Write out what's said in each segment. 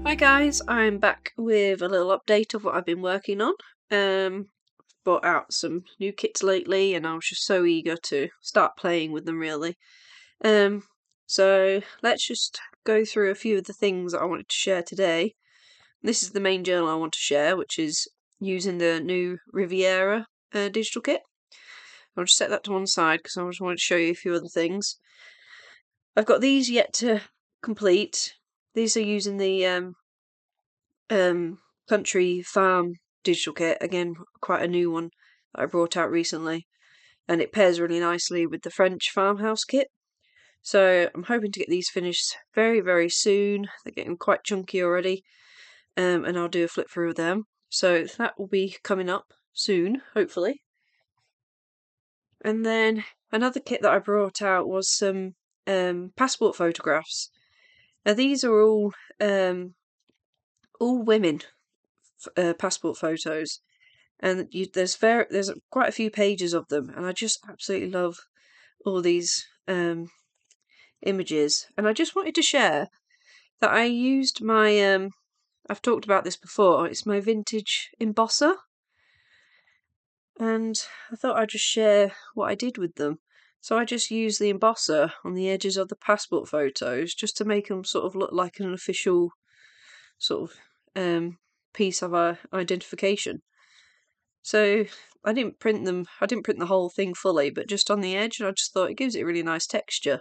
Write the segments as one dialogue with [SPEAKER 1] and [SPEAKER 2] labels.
[SPEAKER 1] Hi guys, I'm back with a little update of what I've been working on. Brought out some new kits lately and I was just so eager to start playing with them really. So let's just go through a few of the things that I wanted to share today. This is the main journal I want to share, which is using the new Riviera digital kit. I'll just set that to one side because I just wanted to show you a few other things. I've got these yet to complete. These are using the country farm digital kit, again quite a new one that I brought out recently, and it pairs really nicely with the French farmhouse kit. So I'm hoping to get these finished very soon. They're getting quite chunky already, and I'll do a flip through of them. So that will be coming up soon, hopefully. And then another kit that I brought out was some passport photographs. Now these are all women passport photos, and there's quite a few pages of them, and I just absolutely love all these images. And I just wanted to share that I used my I've talked about this before. It's my vintage embosser, and I thought I'd just share what I did with them. So I just used the embosser on the edges of the passport photos just to make them sort of look like an official sort of piece of identification. So I didn't print them. I didn't print the whole thing fully, but just on the edge. And I just thought it gives it a really nice texture.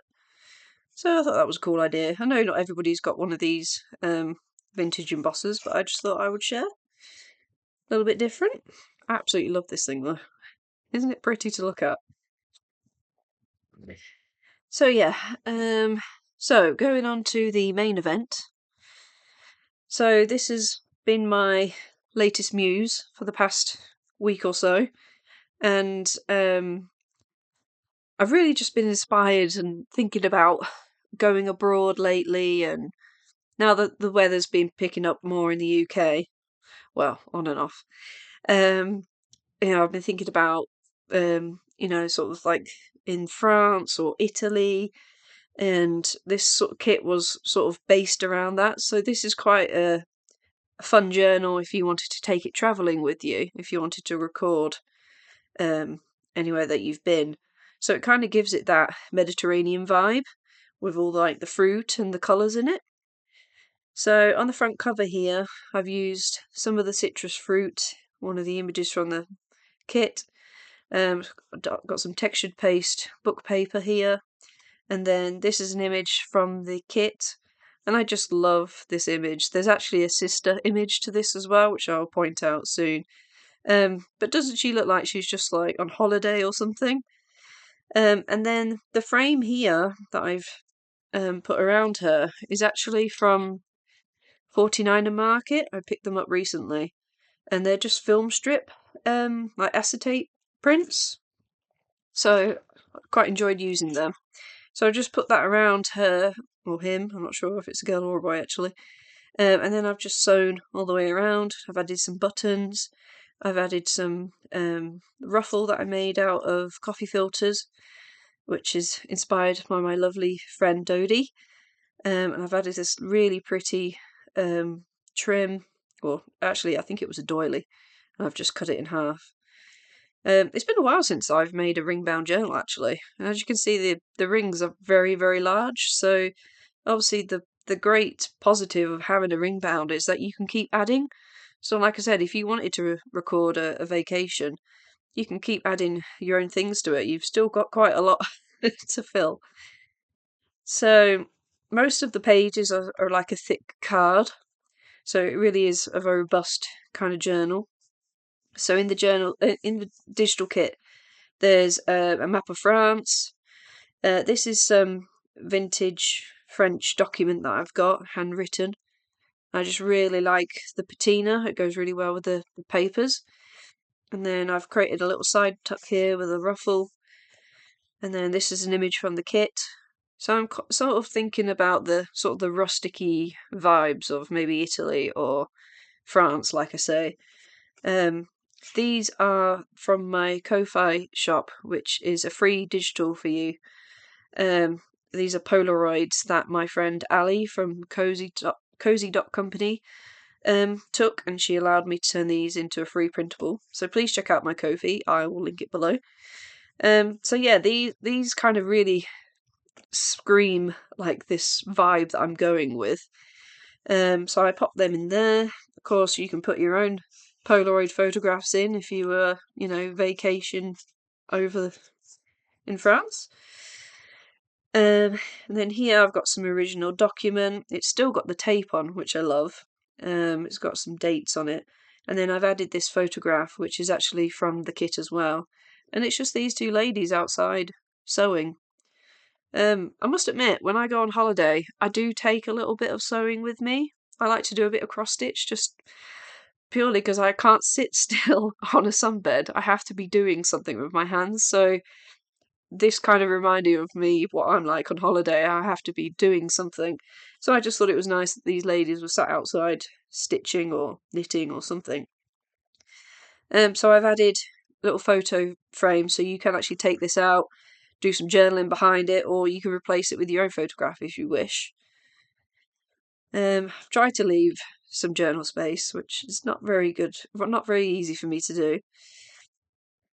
[SPEAKER 1] So I thought that was a cool idea. I know not everybody's got one of these vintage embossers, but I just thought I would share. A little bit different. I absolutely love this thing though. Isn't it pretty to look at? So yeah, so going on to the main event. So this has been my latest muse for the past week or so, and I've really just been inspired and thinking about going abroad lately, and now that the weather's been picking up more in the UK, well, on and off, I've been thinking about, sort of like in France or Italy, and this sort of kit was sort of based around that. So this is quite a fun journal if you wanted to take it travelling with you, if you wanted to record anywhere that you've been. So it kind of gives it that Mediterranean vibe with all like the fruit and the colours in it. So on the front cover here, I've used some of the citrus fruit, one of the images from the kit. Got some textured paste book paper here, and then this is an image from the kit, and I just love this image. There's actually a sister image to this as well, which I'll point out soon. But doesn't she look like she's just like on holiday or something? And then the frame here that I've put around her is actually from 49er Market. I picked them up recently, and they're just film strip, like acetate prints. So I quite enjoyed using them. So I just put that around her, or him, I'm not sure if it's a girl or a boy actually. And then I've just sewn all the way around. I've added some buttons. I've added some ruffle that I made out of coffee filters, which is inspired by my lovely friend Dodie. And I've added this really pretty trim, well, actually I think it was a doily, and I've just cut it in half. It's been a while since I've made a ring-bound journal, actually. And as you can see, the rings are very large, so obviously the great positive of having a ring-bound is that you can keep adding. So like I said, if you wanted to record a vacation, you can keep adding your own things to it. You've still got quite a lot to fill. So most of the pages are like a thick card, so it really is a very robust kind of journal. So in the digital kit, there's a map of France. This is some vintage French document that I've got, handwritten. I just really like the patina. It goes really well with the papers. And then I've created a little side tuck here with a ruffle. And then this is an image from the kit. So I'm sort of thinking about the sort of the rusticy vibes of maybe Italy or France, like I say. These are from my Ko-Fi shop, which is a free digital for you. These are Polaroids that my friend Ali from Cozy.company took, and she allowed me to turn these into a free printable. So please check out my Ko-fi. I will link it below. So yeah, these kind of really scream like this vibe that I'm going with. So I popped them in there. Of course, you can put your own Polaroid photographs in if you were, vacation over in France. And then here I've got some original document. It's still got the tape on, which I love. It's got some dates on it. And then I've added this photograph, which is actually from the kit as well. And it's just these two ladies outside sewing. I must admit, when I go on holiday, I do take a little bit of sewing with me. I like to do a bit of cross stitch, just purely because I can't sit still on a sunbed. I have to be doing something with my hands. So this kind of reminded of me what I'm like on holiday. I have to be doing something. So I just thought it was nice that these ladies were sat outside stitching or knitting or something. So I've added little photo frames so you can actually take this out, do some journaling behind it, or you can replace it with your own photograph if you wish. I've tried to leave some journal space, which is not very good, not very easy for me to do.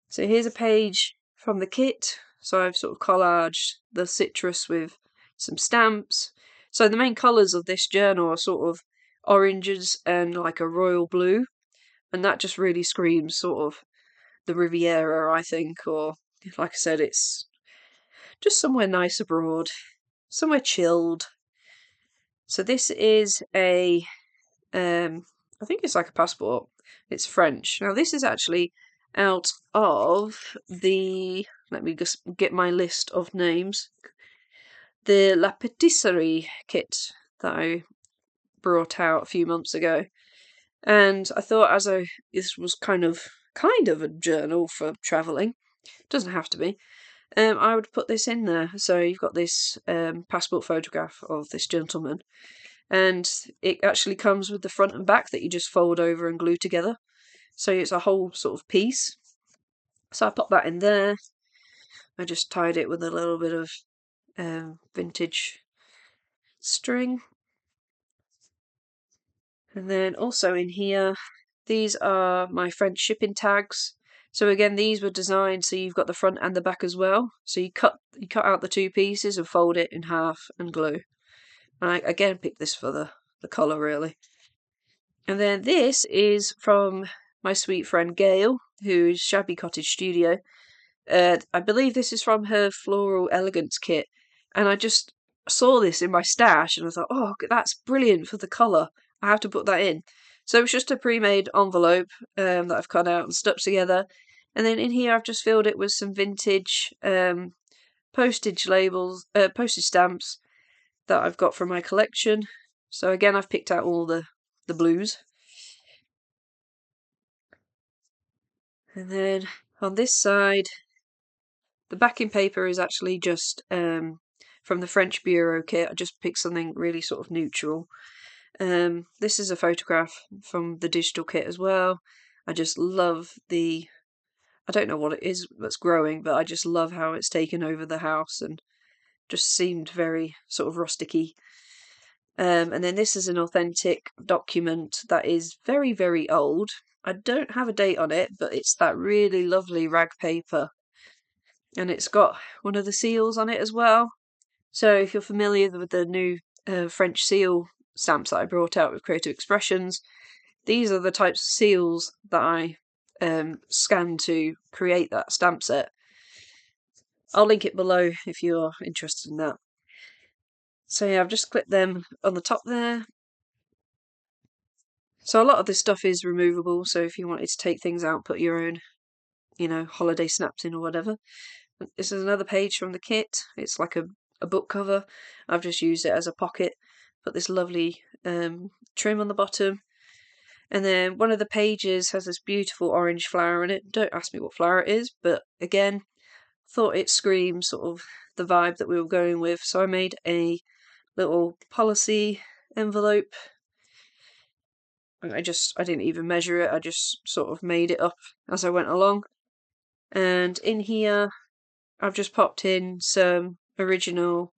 [SPEAKER 1] So here's a page from the kit. So I've sort of collaged the citrus with some stamps. So the main colours of this journal are sort of oranges and like a royal blue, and that just really screams sort of the Riviera, I think, or like I said, it's just somewhere nice abroad, somewhere chilled. So this is I think it's like a passport. It's French. Now this is actually out of let me just get my list of names. The La Patisserie kit that I brought out a few months ago. And I thought this was kind of a journal for travelling. Doesn't have to be. I would put this in there. So you've got this passport photograph of this gentleman, and it actually comes with the front and back that you just fold over and glue together. So it's a whole sort of piece. So I popped that in there. I just tied it with a little bit of vintage string. And then also in here, these are my French shipping tags. So again, these were designed so you've got the front and the back as well. So you cut out the two pieces and fold it in half and glue. And I again picked this for the colour really. And then this is from my sweet friend Gail, who's Shabby Cottage Studio. I believe this is from her Floral Elegance kit. And I just saw this in my stash and I thought, oh, that's brilliant for the colour. I have to put that in. So it's just a pre-made envelope that I've cut out and stuck together. And then in here I've just filled it with some vintage postage stamps that I've got from my collection. So again, I've picked out all the blues. And then on this side, the backing paper is actually just from the French Bureau kit. I just picked something really sort of neutral. This is a photograph from the digital kit as well. I just love I don't know what it is that's growing, but I just love how it's taken over the house and just seemed very sort of rusticy. And then this is an authentic document that is very, very old. I don't have a date on it, but it's that really lovely rag paper. And it's got one of the seals on it as well. So if you're familiar with the new French seal stamps that I brought out with Creative Expressions, these are the types of seals that I scanned to create that stamp set. I'll link it below if you're interested in that. So yeah, I've just clipped them on the top there. So a lot of this stuff is removable, so if you wanted to take things out, put your own, holiday snaps in or whatever. This is another page from the kit. It's like a book cover. I've just used it as a pocket. Put this lovely trim on the bottom. And then one of the pages has this beautiful orange flower in it. Don't ask me what flower it is, but again, thought it screamed sort of the vibe that we were going with. So I made a little policy envelope. I didn't even measure it. I just sort of made it up as I went along. And in here, I've just popped in some original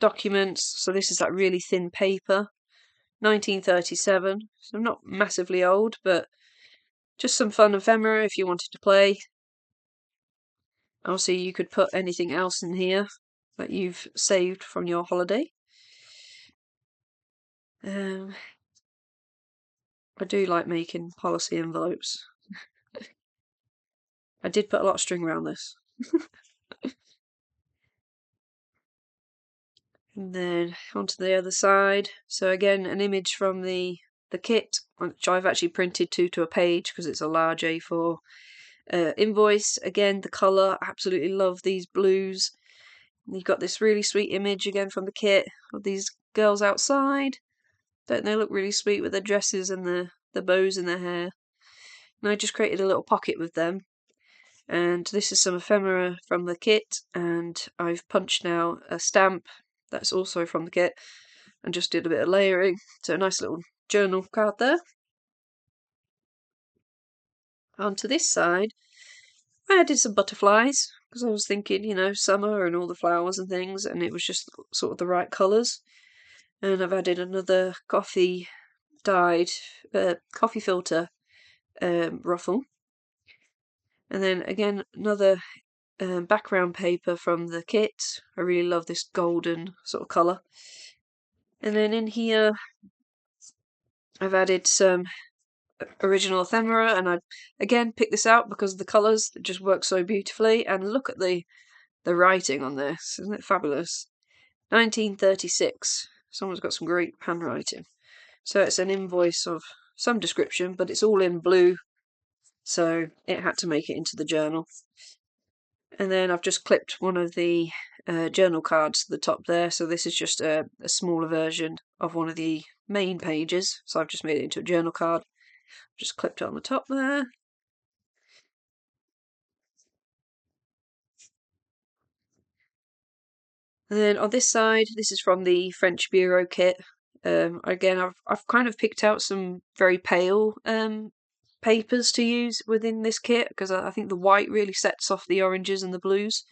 [SPEAKER 1] documents. So this is that really thin paper, 1937. So not massively old, but just some fun ephemera if you wanted to play. Also, you could put anything else in here that you've saved from your holiday. I do like making policy envelopes. I did put a lot of string around this. And then onto the other side. So again, an image from the kit, which I've actually printed to a page because it's a large A4 invoice. Again, the colour, absolutely love these blues. And you've got this really sweet image again from the kit of these girls outside. Don't they look really sweet with their dresses and the bows in their hair? And I just created a little pocket with them. And this is some ephemera from the kit, and I've punched now a stamp that's also from the kit and just did a bit of layering. So a nice little journal card there. Onto this side, I added some butterflies because I was thinking, you know, summer and all the flowers and things, and it was just sort of the right colours. And I've added another coffee dyed coffee filter ruffle. And then again, another background paper from the kit. I really love this golden sort of colour. And then in here, I've added some original ephemera, and I again picked this out because of the colours that just work so beautifully. And look at the writing on this, isn't it fabulous? 1936. Someone's got some great handwriting. So it's an invoice of some description, but it's all in blue, so it had to make it into the journal. And then I've just clipped one of the journal cards to the top there, so this is just a smaller version of one of the main pages, so I've just made it into a journal card. Just clipped it on the top there. And then on this side, this is from the French Bureau kit. Again, I've kind of picked out some very pale papers to use within this kit because I think the white really sets off the oranges and the blues.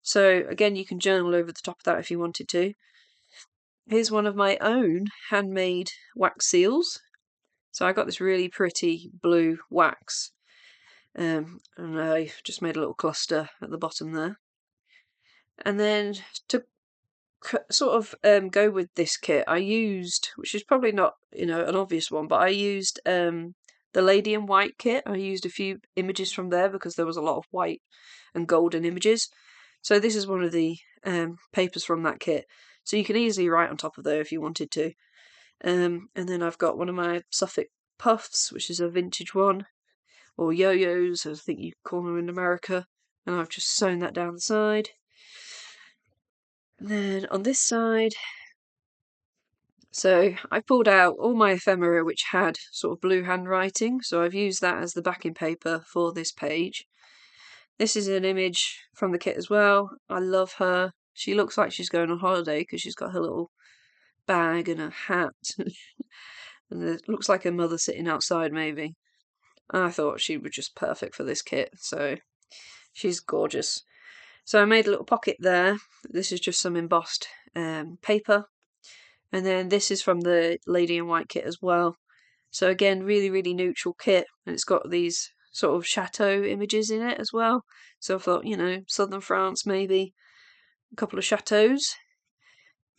[SPEAKER 1] So again, you can journal over the top of that if you wanted to. Here's one of my own handmade wax seals. So I got this really pretty blue wax, and I just made a little cluster at the bottom there. And then to sort of go with this kit, I used, which is probably not, you know, an obvious one, but I used the Lady in White kit. I used a few images from there because there was a lot of white and golden images. So this is one of the papers from that kit. So you can easily write on top of there if you wanted to. And then I've got one of my Suffolk puffs, which is a vintage one, or yo-yos, as I think you call them in America. And I've just sewn that down the side. And then on this side, so I pulled out all my ephemera which had sort of blue handwriting, so I've used that as the backing paper for this page. This is an image from the kit as well. I love her. She looks like she's going on holiday because she's got her little bag and a hat. And it looks like her mother sitting outside maybe. I thought she was just perfect for this kit, so she's gorgeous. So I made a little pocket there. This is just some embossed paper. And then this is from the Lady in White kit as well. So again, really, really neutral kit. And it's got these sort of chateau images in it as well. So I thought, you know, southern France maybe. A couple of chateaus.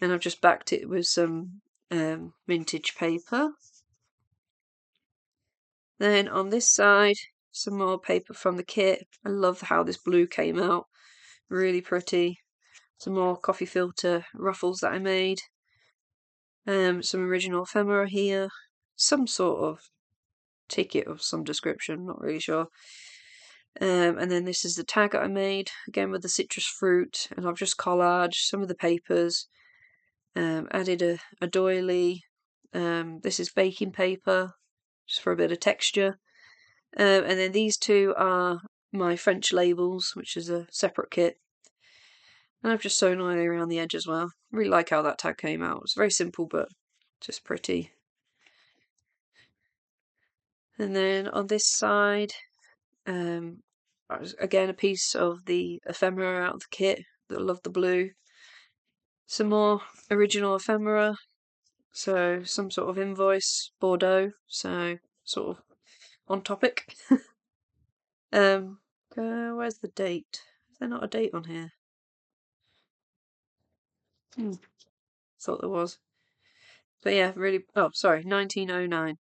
[SPEAKER 1] And I've just backed it with some vintage paper. Then on this side, some more paper from the kit. I love how this blue came out. Really pretty. Some more coffee filter ruffles that I made. Some original ephemera here. Some sort of ticket of some description, not really sure. And then this is the tag that I made, again with the citrus fruit, and I've just collaged some of the papers. Added a doily. This is baking paper, just for a bit of texture. And then these two are my French labels, which is a separate kit. And I've just sewn all around the edge as well. I really like how that tag came out. It's very simple, but just pretty. And then on this side, again a piece of the ephemera out of the kit. I love the blue. Some more original ephemera. So some sort of invoice, Bordeaux. So sort of on topic. Where's the date? Is there not a date on here? Thought there was. But yeah, really. Oh, sorry, 1909.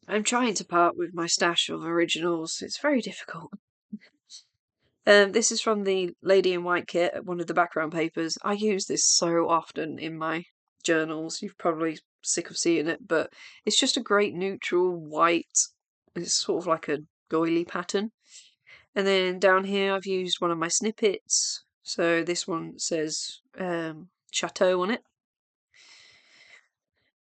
[SPEAKER 1] I'm trying to part with my stash of originals. It's very difficult. This is from the Lady in White kit, one of the background papers. I use this so often in my journals. You're probably sick of seeing it, but it's just a great neutral white. It's sort of like a doily pattern. And then down here I've used one of my snippets. So this one says Chateau on it.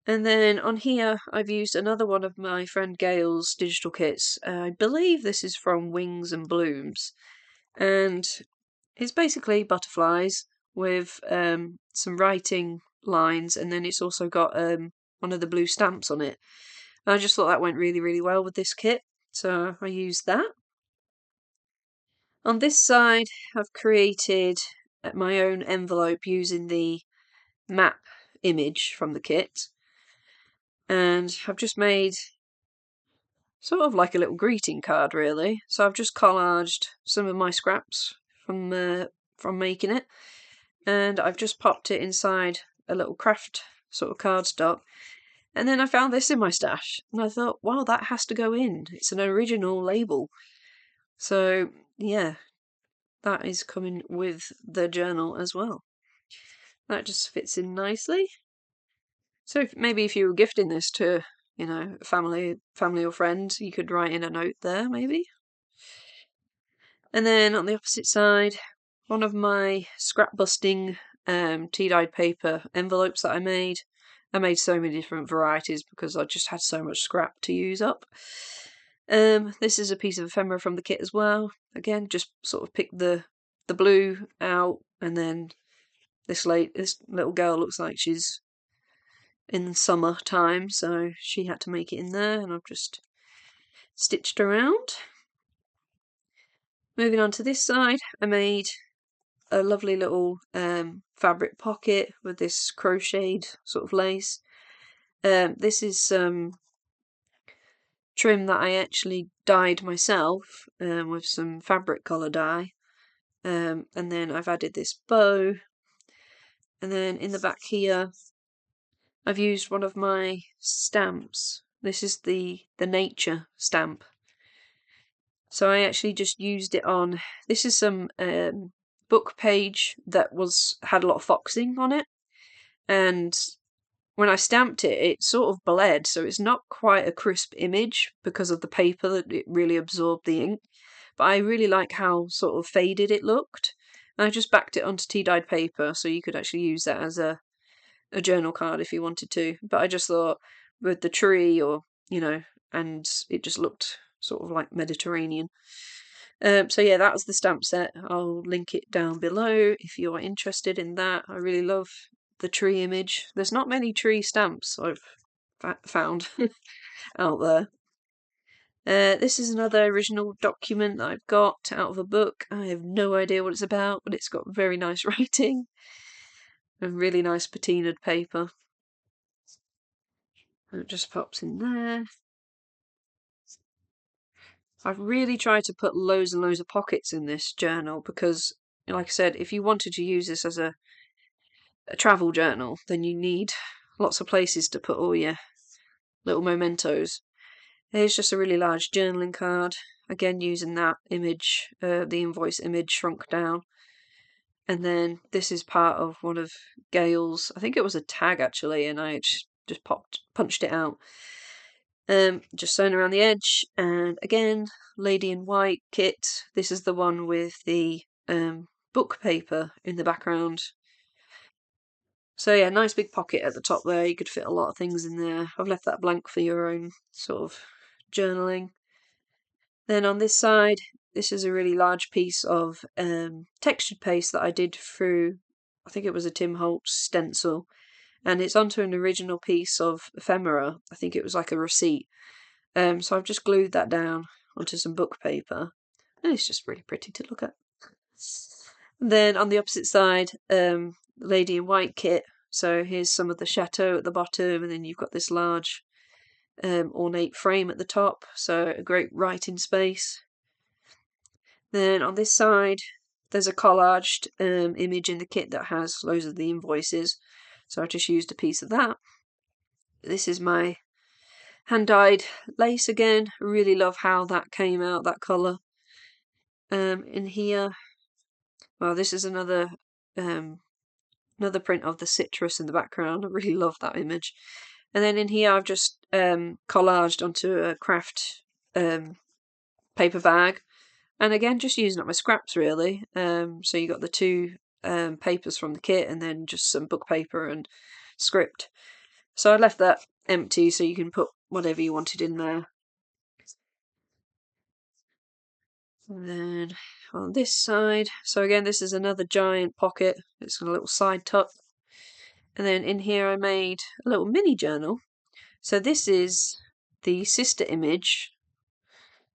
[SPEAKER 1] And then on here I've used another one of my friend Gail's digital kits. I believe this is from Wings and Blooms. And it's basically butterflies with some writing lines, and then it's also got one of the blue stamps on it. I just thought that went really, really well with this kit, so I used that. On this side, I've created my own envelope using the map image from the kit, and I've just made sort of like a little greeting card, really. So I've just collaged some of my scraps from making it, and I've just popped it inside a little craft sort of cardstock. And then I found this in my stash, and I thought, wow, that has to go in. It's an original label. So yeah, that is coming with the journal as well. That just fits in nicely. So maybe if you were gifting this to, a family or friend, you could write in a note there, maybe. And then on the opposite side, one of my scrap busting tea-dyed paper envelopes that I made. I made so many different varieties because I just had so much scrap to use up. This is a piece of ephemera from the kit as well. Again, just sort of picked the blue out, and then this little girl looks like she's in summer time, so she had to make it in there, and I've just stitched around. Moving on to this side, I made a lovely little fabric pocket with this crocheted sort of lace. This is some trim that I actually dyed myself with some fabric colour dye. And then I've added this bow. And then in the back here, I've used one of my stamps. This is the nature stamp. So I actually just used it on. This is some book page that had a lot of foxing on it, and when I stamped it, it sort of bled, so it's not quite a crisp image because of the paper that it really absorbed the ink. But I really like how sort of faded it looked. And I just backed it onto tea-dyed paper, so you could actually use that as a journal card if you wanted to. But I just thought with the tree, and it just looked sort of like Mediterranean. So yeah, that was the stamp set. I'll link it down below if you're interested in that. I really love the tree image. There's not many tree stamps I've found out there. This is another original document that I've got out of a book. I have no idea what it's about, but it's got very nice writing and really nice patinaed paper. And it just pops in there. I've really tried to put loads and loads of pockets in this journal because, like I said, if you wanted to use this as a travel journal, then you need lots of places to put all your little mementos. Here's just a really large journaling card, again using that image, the invoice image shrunk down. And then this is part of one of Gail's, I think it was a tag actually, and I just punched it out. Just sewn around the edge, and again, Lady in White kit. This is the one with the book paper in the background. So yeah, nice big pocket at the top there. You could fit a lot of things in there. I've left that blank for your own sort of journaling. Then on this side, this is a really large piece of textured paste that I did through, I think it was a Tim Holtz stencil, and it's onto an original piece of ephemera. I think it was like a receipt. So I've just glued that down onto some book paper, and it's just really pretty to look at. Then on the opposite side, Lady in White kit. So here's some of the chateau at the bottom, and then you've got this large ornate frame at the top, so a great writing space. Then on this side, there's a collaged image in the kit that has loads of the invoices, so I just used a piece of that. This is my hand-dyed lace again. I really love how that came out, that colour. In here, well, this is another print of the citrus in the background. I really love that image. And then in here I've just collaged onto a craft paper bag, and again just using up my scraps really. So you got the two papers from the kit and then just some book paper and script. So I left that empty so you can put whatever you wanted in there. And then on this side, so again this is another giant pocket. It's got a little side tuck. And then in here I made a little mini journal. So this is the sister image.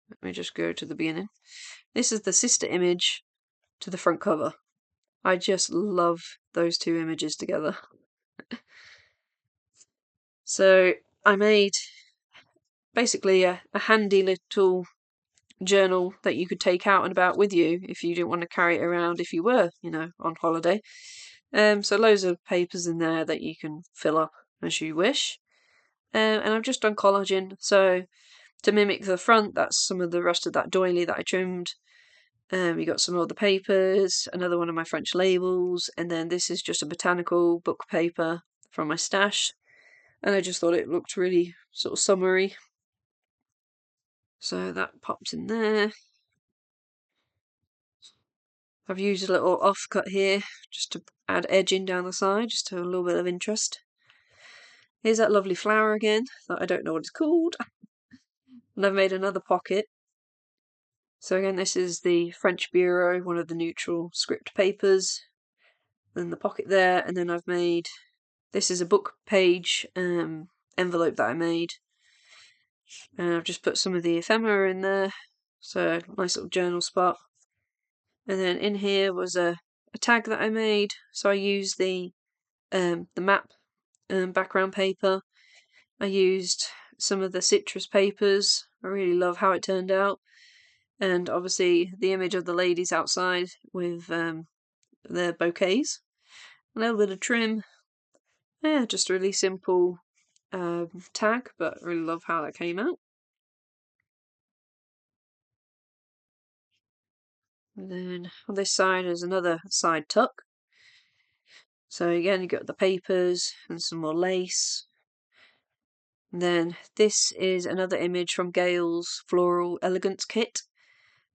[SPEAKER 1] Let me just go to the beginning. This is the sister image to the front cover. I just love those two images together. So I made basically a handy little journal that you could take out and about with you if you didn't want to carry it around if you were, on holiday. So loads of papers in there that you can fill up as you wish. And I've just done collaging, so to mimic the front, that's some of the rest of that doily that I trimmed. You got some of the papers, another one of my French labels, and then this is just a botanical book paper from my stash. And I just thought it looked really sort of summery. So that popped in there. I've used a little offcut here just to add edging down the side, just to have a little bit of interest. Here's that lovely flower again that I don't know what it's called. And I've made another pocket. So again, this is the French Bureau, one of the neutral script papers. Then the pocket there, and then I've made, this is a book page envelope that I made. And I've just put some of the ephemera in there. So nice little journal spot. And then in here was a tag that I made. So I used the map background paper. I used some of the citrus papers. I really love how it turned out. And obviously the image of the ladies outside with their bouquets. A little bit of trim. Yeah, just a really simple tag, but I really love how that came out. And then on this side is another side tuck. So again, you got the papers and some more lace. And then this is another image from Gail's Floral Elegance kit.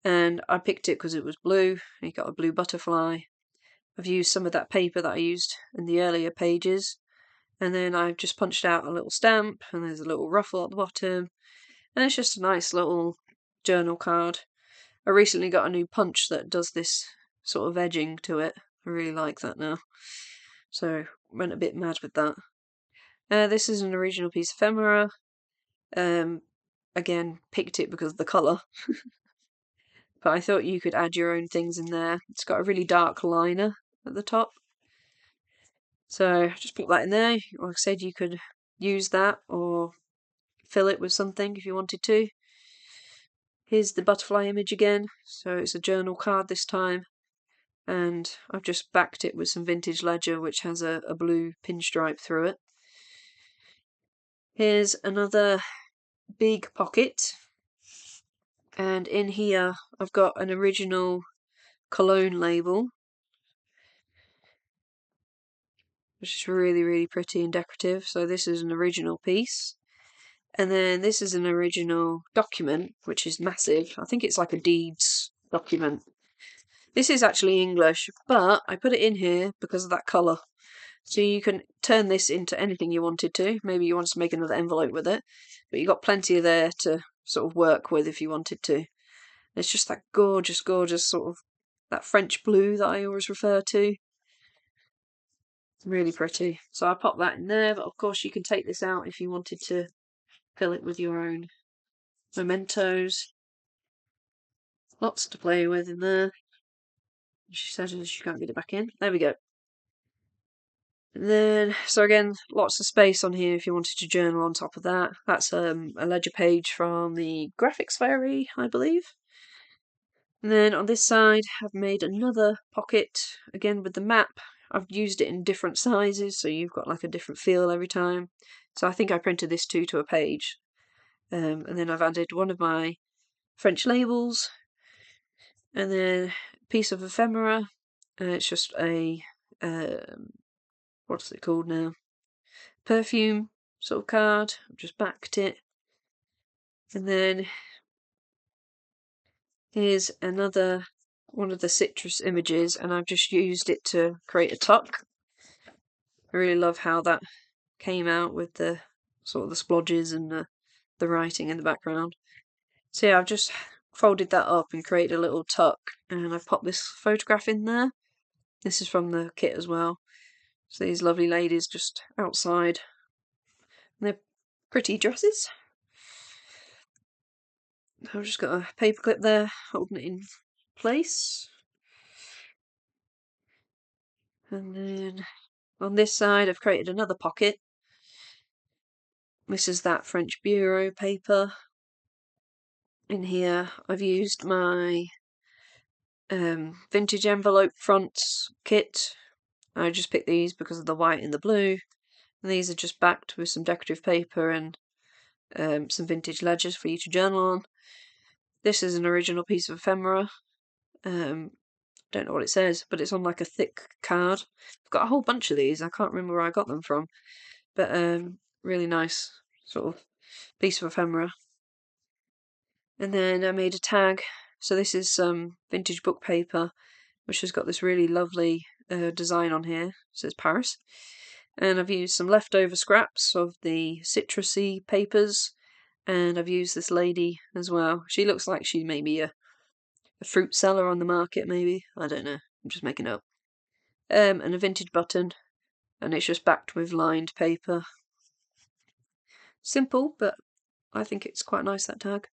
[SPEAKER 1] And I picked it because it was blue. You got a blue butterfly. I've used some of that paper that I used in the earlier pages. And then I've just punched out a little stamp, and there's a little ruffle at the bottom. And it's just a nice little journal card. I recently got a new punch that does this sort of edging to it. I really like that now. So went a bit mad with that. This is an original piece of ephemera. Again, picked it because of the colour. But I thought you could add your own things in there. It's got a really dark liner at the top. So just put that in there. Like I said, you could use that or fill it with something if you wanted to. Here's the butterfly image again. So it's a journal card this time. And I've just backed it with some vintage ledger which has a blue pinstripe through it. Here's another big pocket. And in here I've got an original cologne label, which is really, really pretty and decorative. So this is an original piece. And then this is an original document, which is massive. I think it's like a deeds document. This is actually English, but I put it in here because of that colour. So you can turn this into anything you wanted to. Maybe you wanted to make another envelope with it, but you got plenty there to sort of work with if you wanted to. It's just that gorgeous, gorgeous sort of that French blue that I always refer to. Really pretty. So I popped that in there, but of course you can take this out if you wanted to fill it with your own mementos. Lots to play with in there. She says she can't get it back in. There we go. And then, so again, lots of space on here if you wanted to journal on top of that. That's a ledger page from the graphics fairy, I believe. And then on this side, I've made another pocket, again with the map. I've used it in different sizes, so you've got like a different feel every time. So I think I printed this too to a page. And then I've added one of my French labels, and then a piece of ephemera. It's just a what's it called now? Perfume sort of card. I've just backed it. And then here's another one of the citrus images, and I've just used it to create a tuck. I really love how that came out with the sort of the splodges and the writing in the background. So yeah, I've just folded that up and created a little tuck, and I've popped this photograph in there. This is from the kit as well. So these lovely ladies just outside. And they're pretty dresses. I've just got a paper clip there holding it in place. And then on this side I've created another pocket. This is that French bureau paper. In here I've used my vintage envelope fronts kit. I just picked these because of the white and the blue. And these are just backed with some decorative paper and some vintage ledgers for you to journal on. This is an original piece of ephemera. Don't know what it says, but it's on like a thick card. I've got a whole bunch of these. I can't remember where I got them from, but really nice sort of piece of ephemera. And then I made a tag. So this is some vintage book paper, which has got this really lovely design on here. It says Paris. And I've used some leftover scraps of the citrusy papers, and I've used this lady as well. She looks like she's maybe a fruit seller on the market, maybe. I don't know. I'm just making it up. And a vintage button, and it's just backed with lined paper. Simple, but I think it's quite nice, that tag.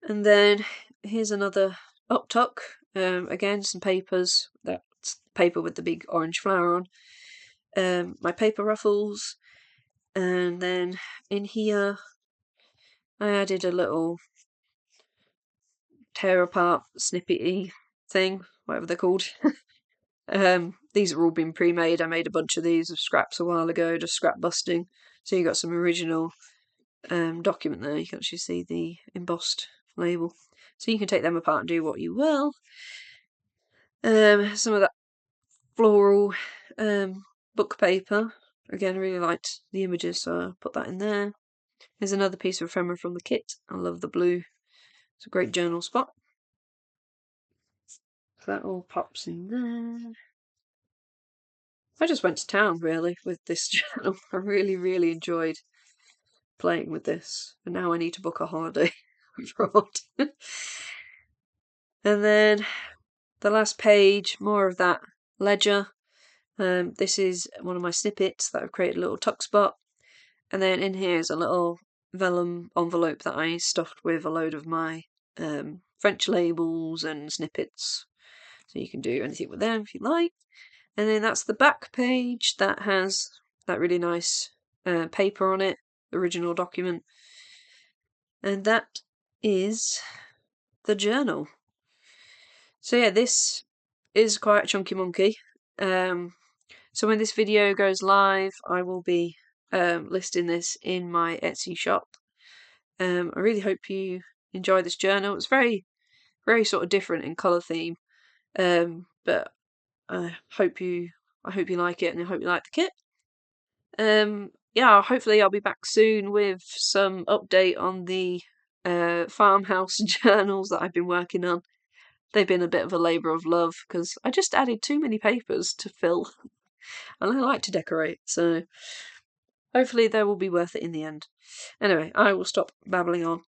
[SPEAKER 1] And then here's another up tuck. Again, some papers. That's paper with the big orange flower on. My paper ruffles. And then in here I added a little tear apart snippety thing, whatever they're called. These are all been pre-made. I made a bunch of these of scraps a while ago, just scrap busting. So you got some original document there. You can actually see the embossed label. So you can take them apart and do what you will. Some of that floral book paper. Again, I really liked the images, so I put that in there. There's another piece of ephemera from the kit. I love the blue. It's a great journal spot. So that all pops in there. I just went to town, really, with this journal. I really, really enjoyed playing with this. And now I need to book a holiday abroad. And then the last page, more of that ledger. This is one of my snippets that I've created a little tuck spot. And then in here is a little vellum envelope that I stuffed with a load of my French labels and snippets. So you can do anything with them if you like. And then that's the back page that has that really nice paper on it, the original document. And that is the journal. So yeah, this is quite a chunky monkey. So when this video goes live, I will be listing this in my Etsy shop. I really hope you enjoy this journal. It's very, very sort of different in colour theme, but I hope you like it, and I hope you like the kit. Yeah, hopefully I'll be back soon with some update on the farmhouse journals that I've been working on. They've been a bit of a labour of love because I just added too many papers to fill, and I like to decorate, so hopefully they will be worth it in the end. Anyway, I will stop babbling on.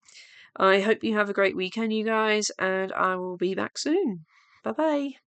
[SPEAKER 1] I hope you have a great weekend, you guys, and I will be back soon. Bye bye.